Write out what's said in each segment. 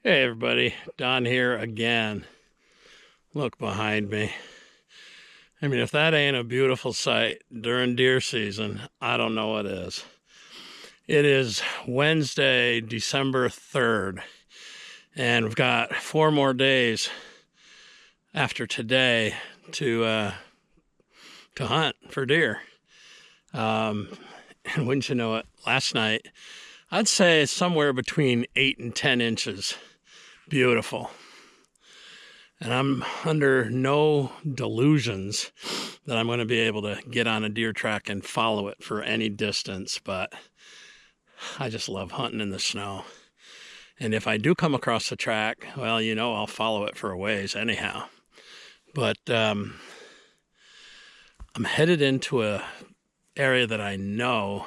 Hey everybody, Don here again. Look behind me. I mean, if that ain't a beautiful sight during deer season, I don't know what is. It is Wednesday, December 3rd, and we've got 4 more days after today to hunt for deer. And wouldn't you know it, last night, I'd say somewhere between 8 and 10 inches. Beautiful. And I'm under no delusions that I'm going to be able to get on a deer track and follow it for any distance, but I just love hunting in the snow. And if I do come across the track, well, I'll follow it for a ways anyhow. But I'm headed into a area that I know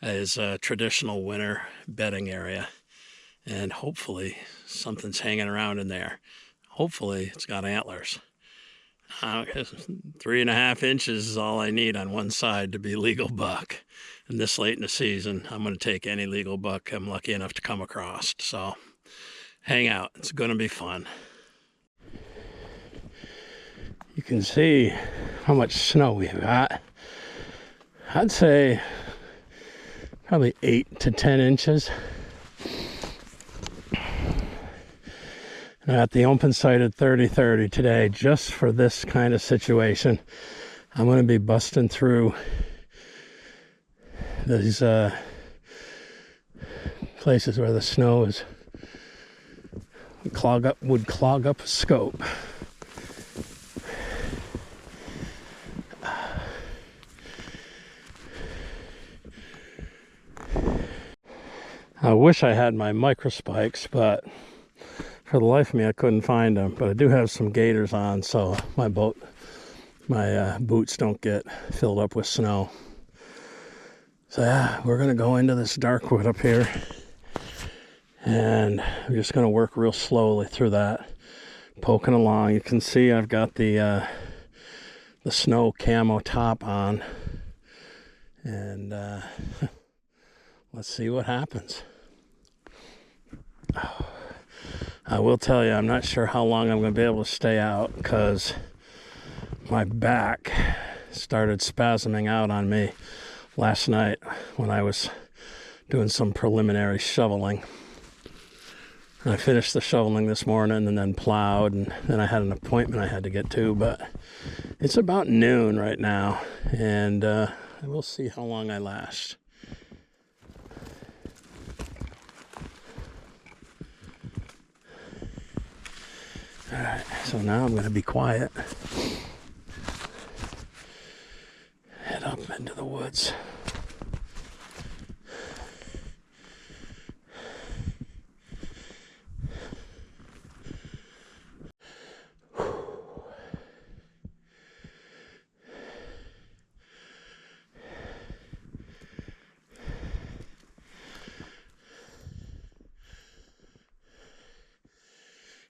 is a traditional winter bedding area, and hopefully something's hanging around in there. Hopefully it's got antlers. 3.5 inches is all I need on one side to be legal buck. And this late in the season, I'm going to take any legal buck I'm lucky enough to come across. So hang out. It's going to be fun. You can see how much snow we've got. I'd say probably 8 to 10 inches. At the open site at 30/30 today, just for this kind of situation. I'm going to be busting through these places where the snow would clog up a scope. I wish I had my micro spikes, but for the life of me, I couldn't find them. But I do have some gaiters on, so my boots don't get filled up with snow. So yeah, we're gonna go into this dark wood up here, and I'm just gonna work real slowly through that, poking along. You can see I've got the snow camo top on, and let's see what happens. I will tell you, I'm not sure how long I'm going to be able to stay out, because my back started spasming out on me last night when I was doing some preliminary shoveling. And I finished the shoveling this morning and then plowed, and then I had an appointment I had to get to, but it's about noon right now, and we'll see how long I last. Alright, so now I'm going to be quiet. Head up into the woods.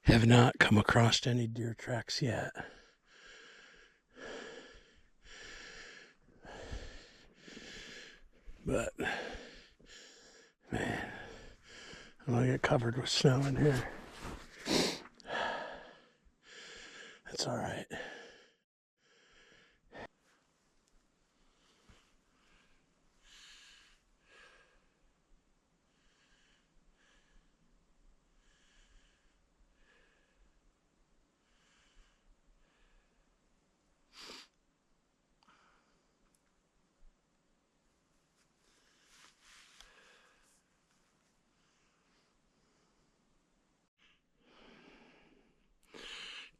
Have not come across any deer tracks yet. But, man, I'm gonna get covered with snow in here. That's all right.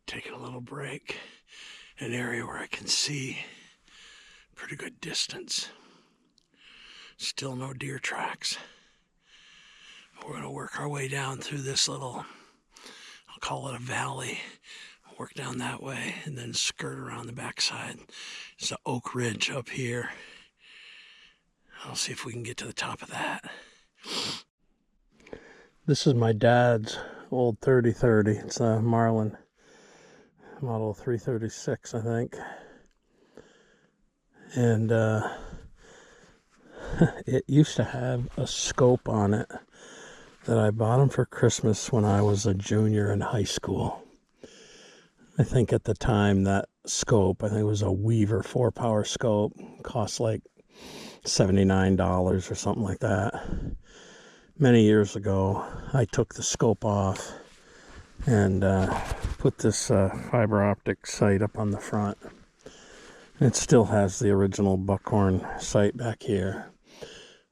Taking a little break in an area where I can see pretty good distance. Still no deer tracks. We're going to work our way down through this little, I'll call it a valley, work down that way, and then skirt around the backside. It's an oak ridge up here. I'll see if we can get to the top of that. This is my dad's old 30/30. It's a Marlin model 336, I think. And it used to have a scope on it that I bought them for Christmas when I was a junior in high school. I think at the time that scope, I think it was a Weaver 4-power scope, cost like $79 or something like that. Many years ago, I took the scope off and put this fiber optic sight up on the front. It still has the original buckhorn sight back here,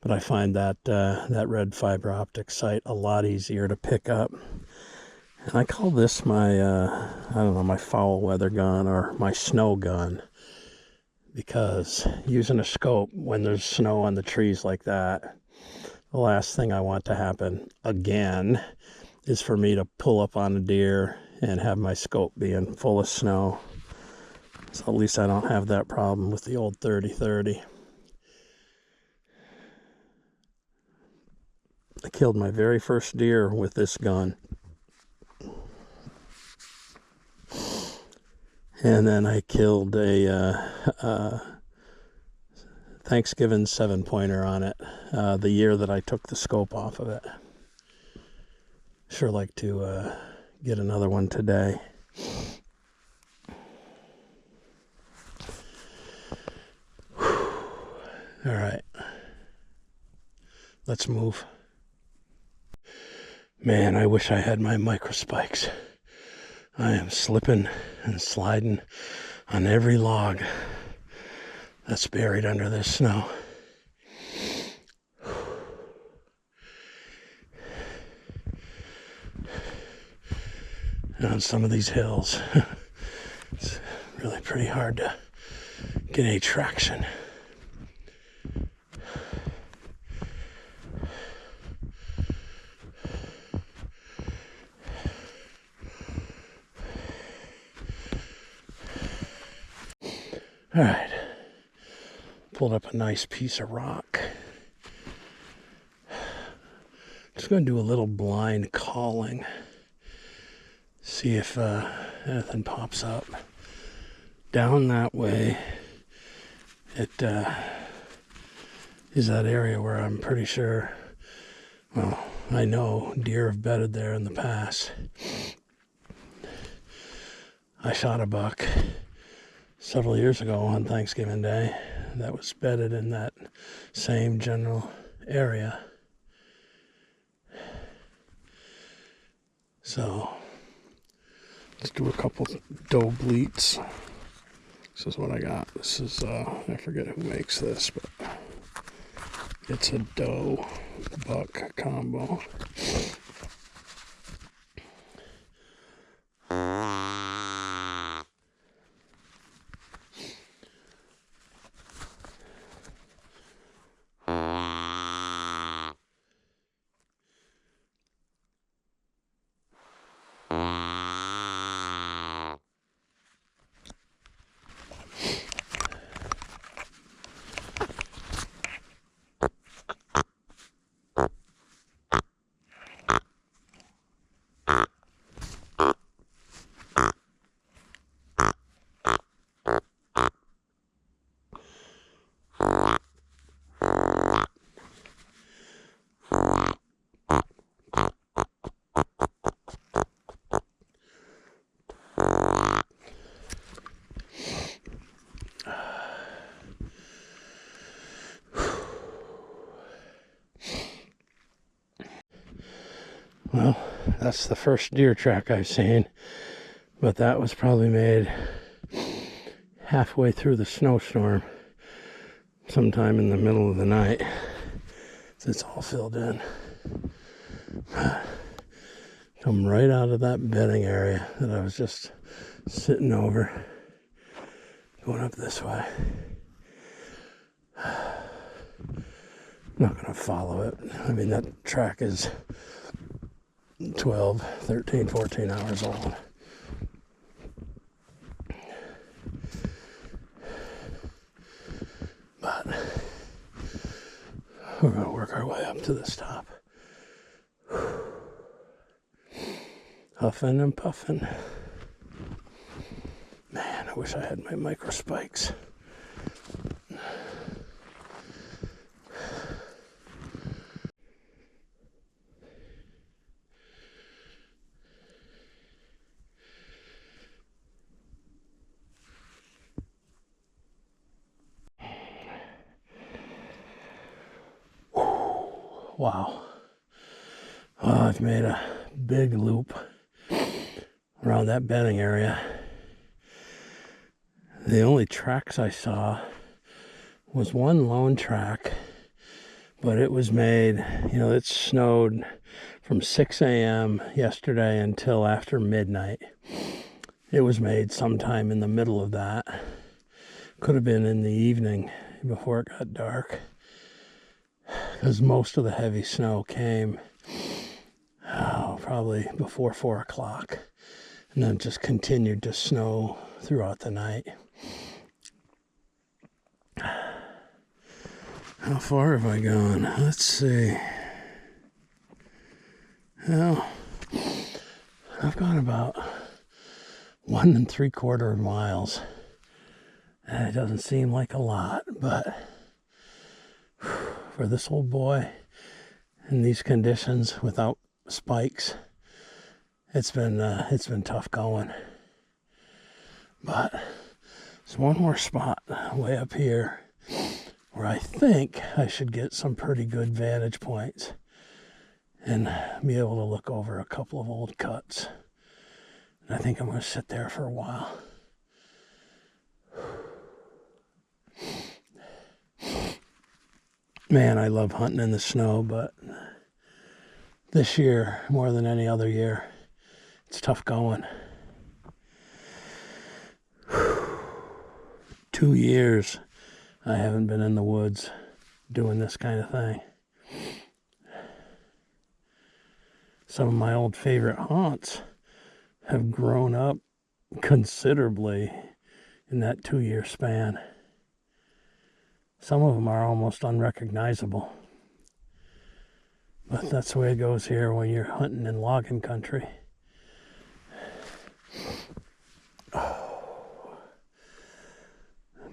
but I find that that red fiber optic sight a lot easier to pick up. And I call this my, I don't know, my foul weather gun or my snow gun, because using a scope when there's snow on the trees like that, the last thing I want to happen again is for me to pull up on a deer and have my scope being full of snow. So at least I don't have that problem with the old 30-30. I killed my very first deer with this gun. And then I killed a Thanksgiving 7-pointer on it the year that I took the scope off of it. Sure like to get another one today. All right, let's move. Man, I wish I had my micro spikes. I am slipping and sliding on every log that's buried under this snow. And on some of these hills, it's really pretty hard to get any traction. All right, pulled up a nice piece of rock. Just going to do a little blind calling. See if anything pops up. Down that way, it is that area where I'm pretty sure, well, I know deer have bedded there in the past. I shot a buck several years ago on Thanksgiving Day that was bedded in that same general area. So let's do a couple doe bleats. This is what I got. This is I forget who makes this, but it's a doe buck combo. Well, that's the first deer track I've seen, but that was probably made halfway through the snowstorm, sometime in the middle of the night. It's all filled in. Come right out of that bedding area that I was just sitting over, going up this way. I'm not going to follow it. I mean, that track is 12, 13, 14 hours old. But we're going to work our way up to this top. Huffing and puffing. Man, I wish I had my micro spikes. Wow. Well, I've made a big loop around that bedding area. The only tracks I saw was one lone track, but it was made, it snowed from 6 a.m. yesterday until after midnight. It was made sometime in the middle of that. Could have been in the evening before it got dark, because most of the heavy snow came probably before 4 o'clock, and then just continued to snow throughout the night. How far have I gone? Let's see. Well, I've gone about 1 3/4 miles. And it doesn't seem like a lot, but for this old boy in these conditions without spikes, it's been tough going. But there's one more spot way up here where I think I should get some pretty good vantage points and be able to look over a couple of old cuts. And I think I'm going to sit there for a while. Man, I love hunting in the snow, but this year, more than any other year, it's tough going. 2 years I haven't been in the woods doing this kind of thing. Some of my old favorite haunts have grown up considerably in that 2-year span. Some of them are almost unrecognizable. But that's the way it goes here when you're hunting in logging country.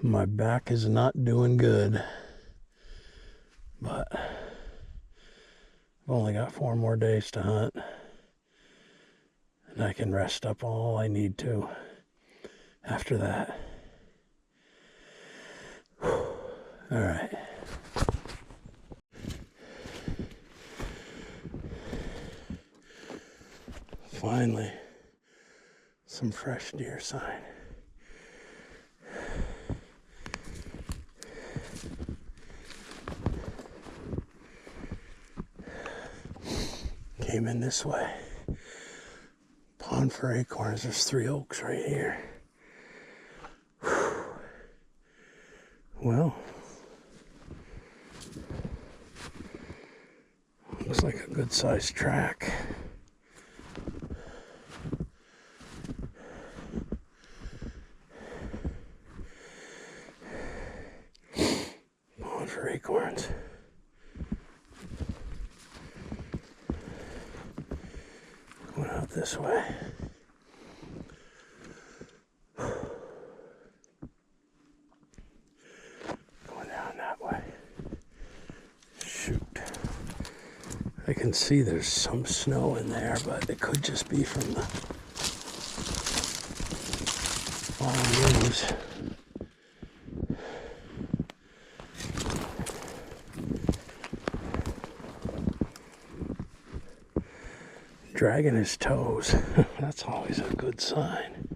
My back is not doing good. But I've only got 4 more days to hunt. And I can rest up all I need to after that. All right. Finally, some fresh deer sign. Came in this way. Pond for acorns. There's 3 oaks right here. Well, looks like a good sized track. Pond for acorns. Going out this way. Going down that way. Shoot. I can see there's some snow in there, but it could just be from the fallen leaves. Dragging his toes. That's always a good sign.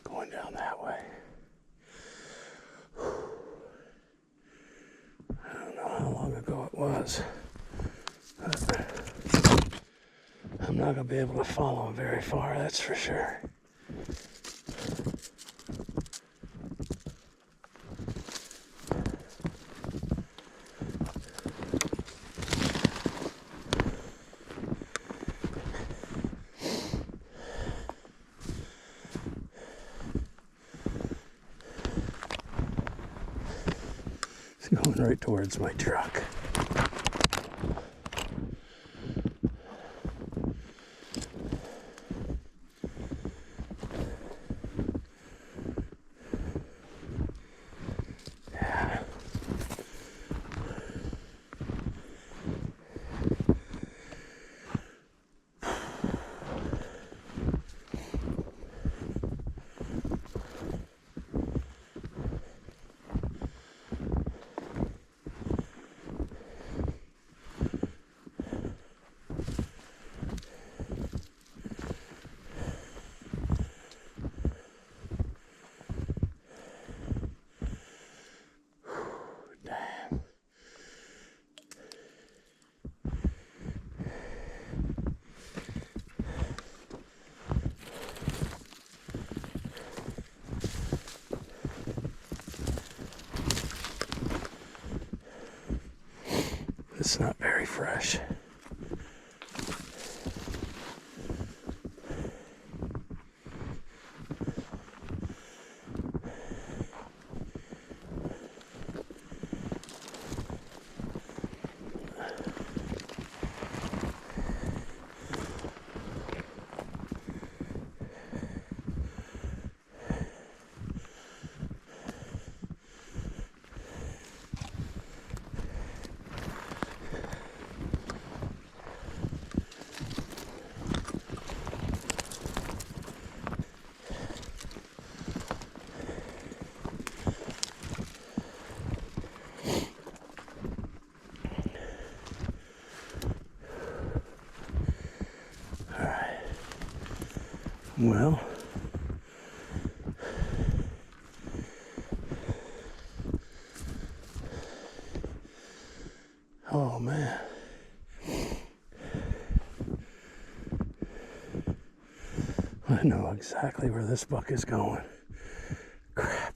Going down that way. I don't know how long ago it was. I'm not going to be able to follow him very far, that's for sure. It's going right towards my truck. it's not very fresh. Well, oh man, I know exactly where this buck is going. Crap.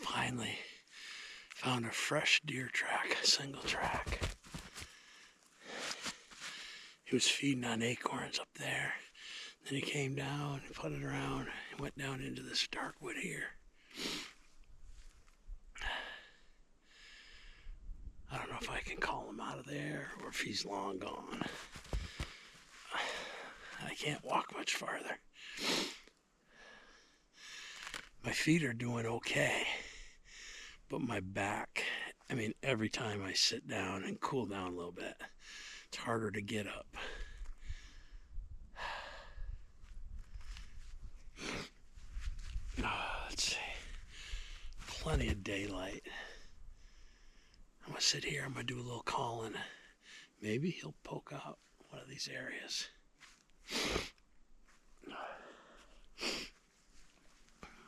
Finally found a fresh deer track, a single track. He was feeding on acorns up there. Then he came down and put it around and went down into this dark wood here. I don't know if I can call him out of there or if he's long gone. I can't walk much farther. My feet are doing okay. But my back, I mean, every time I sit down and cool down a little bit, it's harder to get up. Let's see. Plenty of daylight. I'm going to sit here. I'm going to do a little calling. Maybe he'll poke out one of these areas.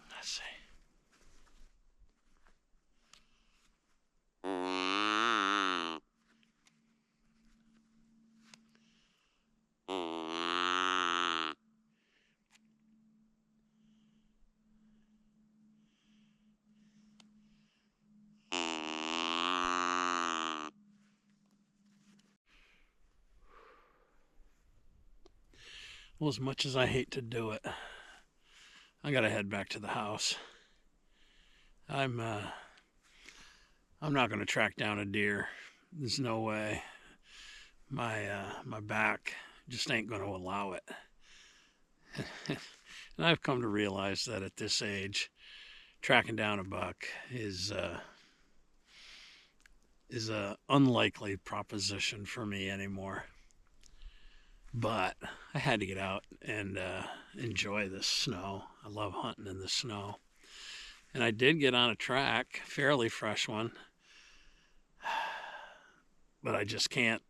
Let's see. Well, as much as I hate to do it, I gotta head back to the house. I'm not gonna track down a deer. There's no way. My back just ain't gonna allow it. And I've come to realize that at this age, tracking down a buck is a unlikely proposition for me anymore. But I had to get out and enjoy the snow. I love hunting in the snow. And I did get on a track, fairly fresh one. But I just can't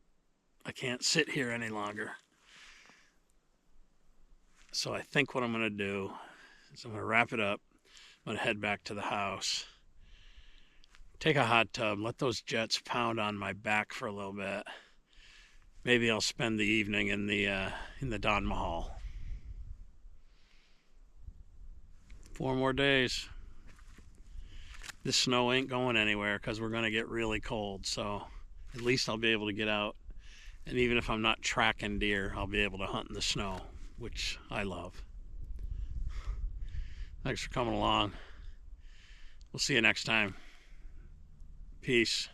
sit here any longer. So I think what I'm going to do is I'm going to wrap it up. I'm going to head back to the house. Take a hot tub, let those jets pound on my back for a little bit. Maybe I'll spend the evening in the Don Mahal. 4 more days. This snow ain't going anywhere because we're going to get really cold. So at least I'll be able to get out. And even if I'm not tracking deer, I'll be able to hunt in the snow, which I love. Thanks for coming along. We'll see you next time. Peace.